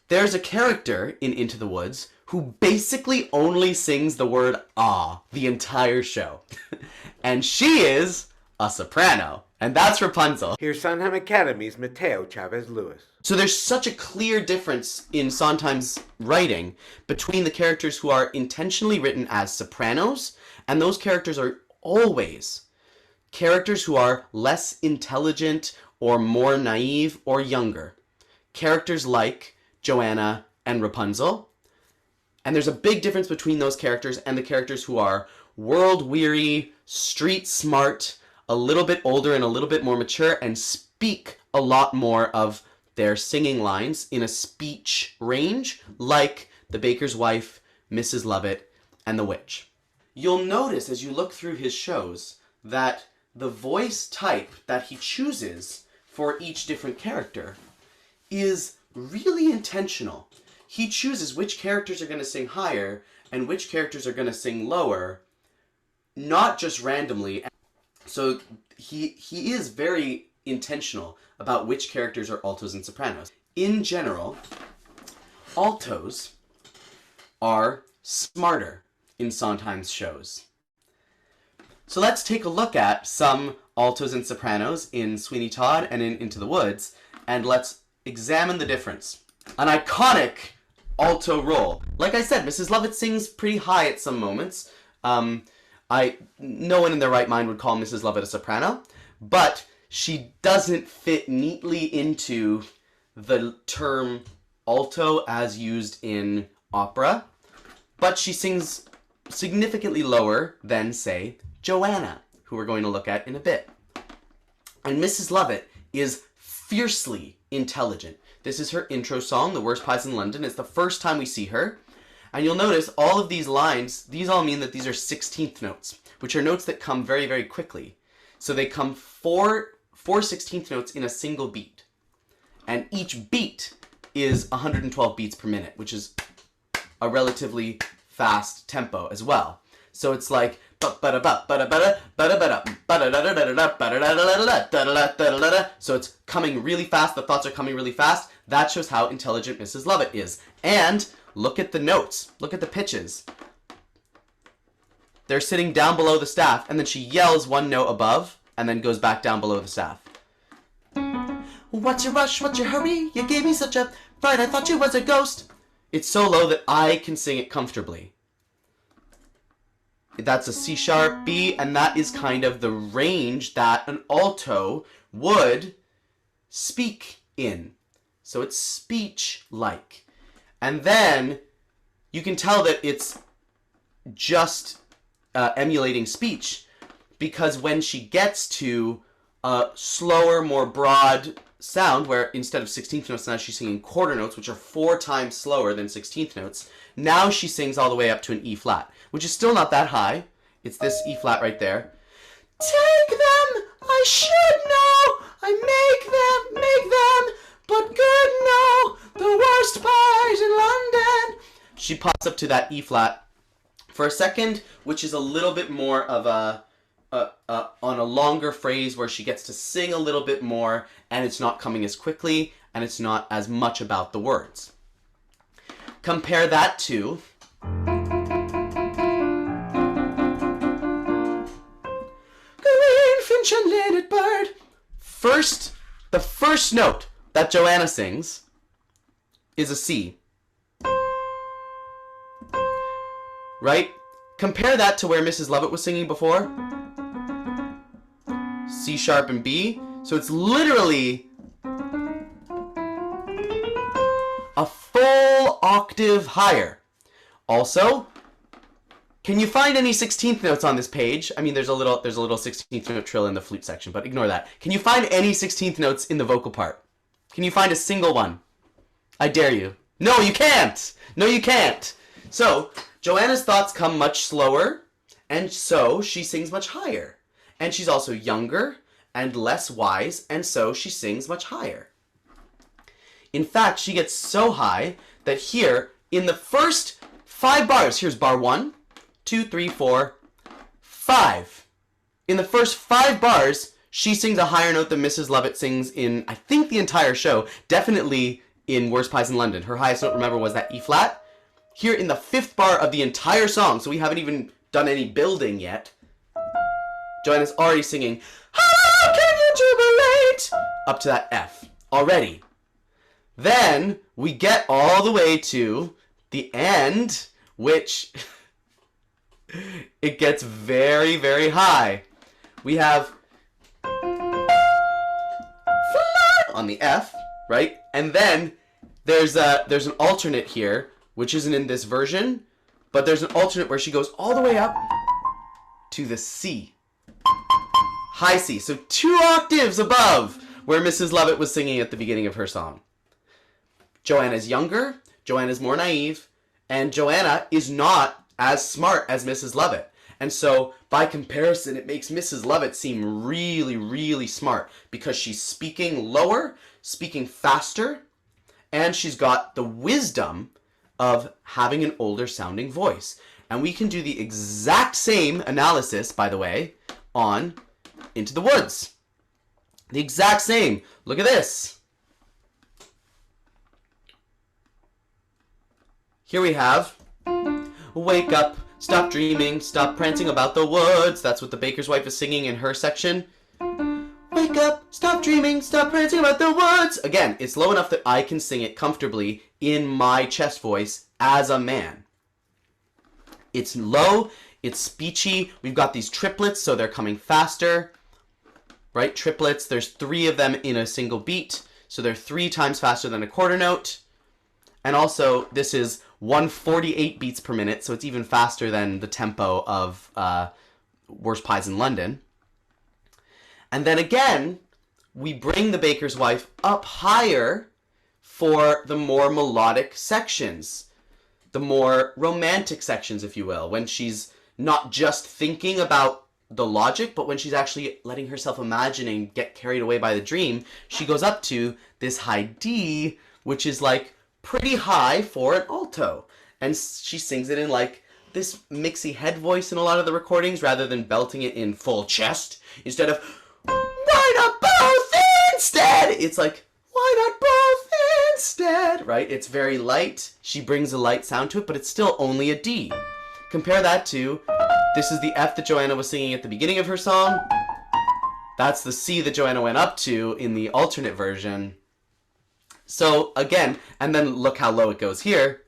There's a character in Into the Woods who basically only sings the word ah the entire show. And she is a soprano. And that's Rapunzel. Here's Sondheim Academy's Mateo Chavez Lewis. So there's such a clear difference in Sondheim's writing between the characters who are intentionally written as sopranos, and those characters are always characters who are less intelligent or more naive or younger. Characters like Joanna and Rapunzel. And there's a big difference between those characters and the characters who are world-weary, street-smart, a little bit older and a little bit more mature, and speak a lot more of their singing lines in a speech range, like The Baker's Wife, Mrs. Lovett, and The Witch. You'll notice as you look through his shows that the voice type that he chooses for each different character is really intentional. He chooses which characters are going to sing higher and which characters are going to sing lower, not just randomly. So he is very intentional about which characters are altos and sopranos. In general, altos are smarter in Sondheim's shows. So let's take a look at some altos and sopranos in Sweeney Todd and in Into the Woods, and let's examine the difference. An iconic alto role. Like I said, Mrs. Lovett sings pretty high at some moments. No one in their right mind would call Mrs. Lovett a soprano, but she doesn't fit neatly into the term alto as used in opera, but she sings significantly lower than, say, Joanna, who we're going to look at in a bit. And Mrs. Lovett is fiercely intelligent. This is her intro song, The Worst Pies in London. It's the first time we see her. And you'll notice all of these lines, these all mean that these are 16th notes, which are notes that come very, very quickly. So they come four 16th notes in a single beat. And each beat is 112 beats per minute, which is a relatively fast tempo as well. So it's like so it's coming really fast, the thoughts are coming really fast. That shows how intelligent Mrs. Lovett is. And look at the notes, look at the pitches. They're sitting down below the staff, and then she yells one note above, and then goes back down below the staff. What's your rush, what's your hurry? You gave me such a fright, I thought you was a ghost. It's so low that I can sing it comfortably. That's a C sharp B, and that is kind of the range that an alto would speak in. So it's speech-like. And then you can tell that it's just emulating speech, because when she gets to a slower, more broad sound, where instead of 16th notes now she's singing quarter notes, which are 4 times slower than 16th notes, now she sings all the way up to an E flat, which is still not that high. It's this E flat right there. Take them, I should know, I make them, but good no, the worst part in London. She pops up to that E flat for a second, which is a little bit more of on a longer phrase where she gets to sing a little bit more, and it's not coming as quickly, and it's not as much about the words. Compare that to Greenfinch and Leonard Bird. The first note that Joanna sings is a C. Right? Compare that to where Mrs. Lovett was singing before. C sharp and B. So it's literally a full octave higher. Also, can you find any 16th notes on this page? I mean, there's a little 16th note trill in the flute section, but ignore that. Can you find any 16th notes in the vocal part? Can you find a single one? I dare you. No, you can't! No, you can't! So, Joanna's thoughts come much slower, and so she sings much higher. And she's also younger and less wise, and so she sings much higher. In fact, she gets so high that here, in the first 5 bars, here's bar 1, 2, 3, 4, 5. In the first 5 bars, she sings a higher note than Mrs. Lovett sings in, I think, the entire show. Definitely in Worst Pies in London. Her highest note, remember, was that E flat. Here in the 5th bar of the entire song, so we haven't even done any building yet, Joanna's already singing, "How can you jubilate?" up to that F already. Then we get all the way to the end, which it gets very, very high. We have on the F, right? And then there's an alternate here, which isn't in this version, but there's an alternate where she goes all the way up to the C. High C. So 2 octaves above where Mrs. Lovett was singing at the beginning of her song. Joanna's younger, Joanna's more naive, and Joanna is not as smart as Mrs. Lovett. And so, by comparison, it makes Mrs. Lovett seem really, really smart because she's speaking lower, speaking faster, and she's got the wisdom of having an older sounding voice. And we can do the exact same analysis, by the way, on Into the Woods. The exact same. Look at this. Here we have, wake up, stop dreaming, stop prancing about the woods. That's what the baker's wife is singing in her section. Wake up, stop dreaming, stop prancing about the woods. Again, it's low enough that I can sing it comfortably in my chest voice as a man. It's low, it's speechy. We've got these triplets, so they're coming faster. Right, triplets, there's 3 of them in a single beat, so they're 3 times faster than a quarter note. And also, this is 148 beats per minute, so it's even faster than the tempo of Worst Pies in London. And then again, we bring the baker's wife up higher for the more melodic sections, the more romantic sections, if you will, when she's not just thinking about the logic, but when she's actually letting herself imagining, get carried away by the dream, she goes up to this high D, which is like pretty high for an alto. And she sings it in like this mixy head voice in a lot of the recordings rather than belting it in full chest. Instead of, why not both instead? It's like, why not both instead? Right? It's very light. She brings a light sound to it, but it's still only a D. Compare that to, this is the F that Joanna was singing at the beginning of her song. That's the C that Joanna went up to in the alternate version. So again, and then look how low it goes here.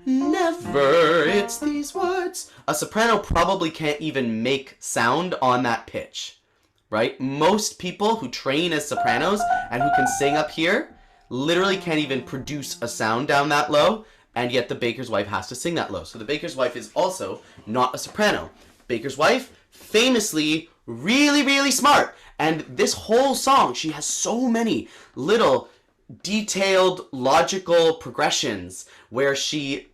Never, it's these words. A soprano probably can't even make sound on that pitch, right? Most people who train as sopranos and who can sing up here literally can't even produce a sound down that low, and yet the baker's wife has to sing that low. So the baker's wife is also not a soprano. Baker's wife, famously, really, really smart. And this whole song, she has so many little detailed logical progressions where she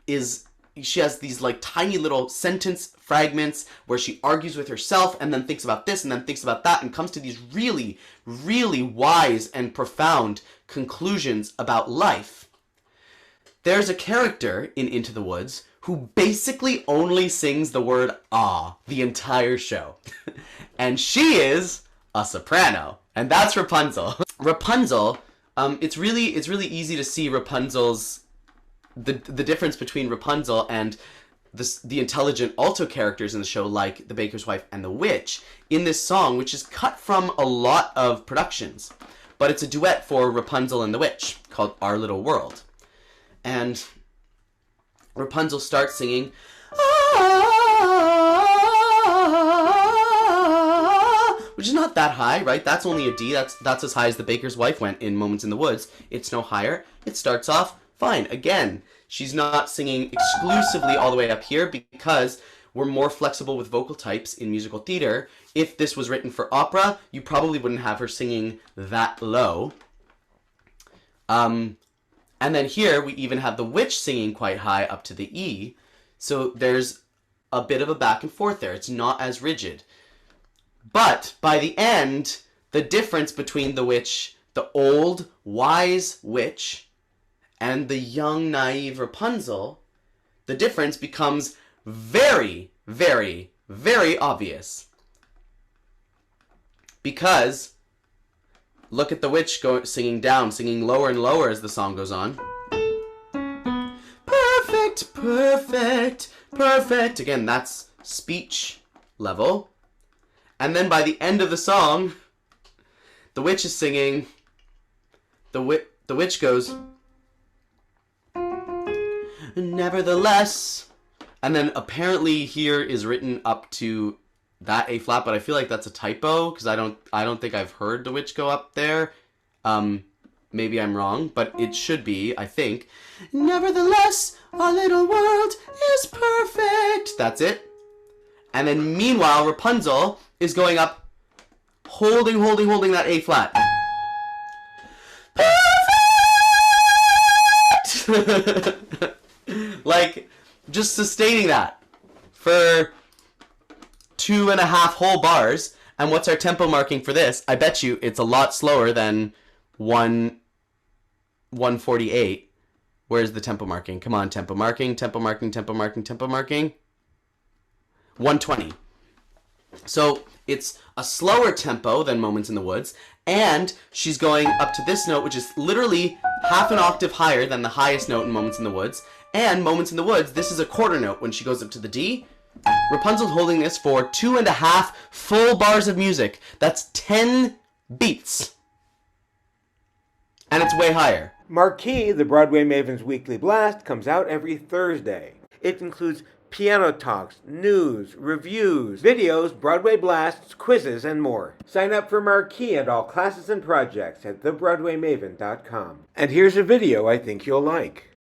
has these like tiny little sentence fragments where she argues with herself and then thinks about this and then thinks about that and comes to these really, really wise and profound conclusions about life. There's a character in Into the Woods who basically only sings the word ah the entire show. And she is a soprano. And that's Rapunzel. Rapunzel, it's really easy to see Rapunzel's the difference between Rapunzel and the intelligent alto characters in the show, like the baker's wife and the witch, in this song, which is cut from a lot of productions. But it's a duet for Rapunzel and the witch called Our Little World. And Rapunzel starts singing, which is not that high, right? That's only a D. That's as high as the baker's wife went in Moments in the Woods. It's no higher. It starts off fine. Again, she's not singing exclusively all the way up here because we're more flexible with vocal types in musical theater. If this was written for opera, you probably wouldn't have her singing that low. And then here, we even have the witch singing quite high up to the E. So there's a bit of a back and forth there. It's not as rigid. But by the end, the difference between the witch, the old, wise witch, and the young, naive Rapunzel, the difference becomes very, very, very obvious. Because look at the witch singing down, singing lower and lower as the song goes on. Perfect, perfect, perfect. Again, that's speech level. And then by the end of the song, the witch is singing. The witch goes, nevertheless. And then apparently here is written up to that A flat, but I feel like that's a typo because I don't think I've heard the witch go up there. Maybe I'm wrong, but it should be, I think. Nevertheless, our little world is perfect. That's it. And then meanwhile, Rapunzel is going up, holding that A flat. Perfect! Like, just sustaining that for 2.5 whole bars. And what's our tempo marking for this? I bet you it's a lot slower than 148. Where's the tempo marking? Come on, tempo marking, tempo marking, tempo marking, tempo marking. 120. So it's a slower tempo than Moments in the Woods, and she's going up to this note, which is literally half an octave higher than the highest note in Moments in the Woods. And Moments in the Woods, this is a quarter note when she goes up to the D. Rapunzel's holding this for 2.5 full bars of music. That's 10 beats. And it's way higher. Marquee, the Broadway Maven's weekly blast, comes out every Thursday. It includes piano talks, news, reviews, videos, Broadway blasts, quizzes, and more. Sign up for Marquee and all classes and projects at thebroadwaymaven.com. And here's a video I think you'll like.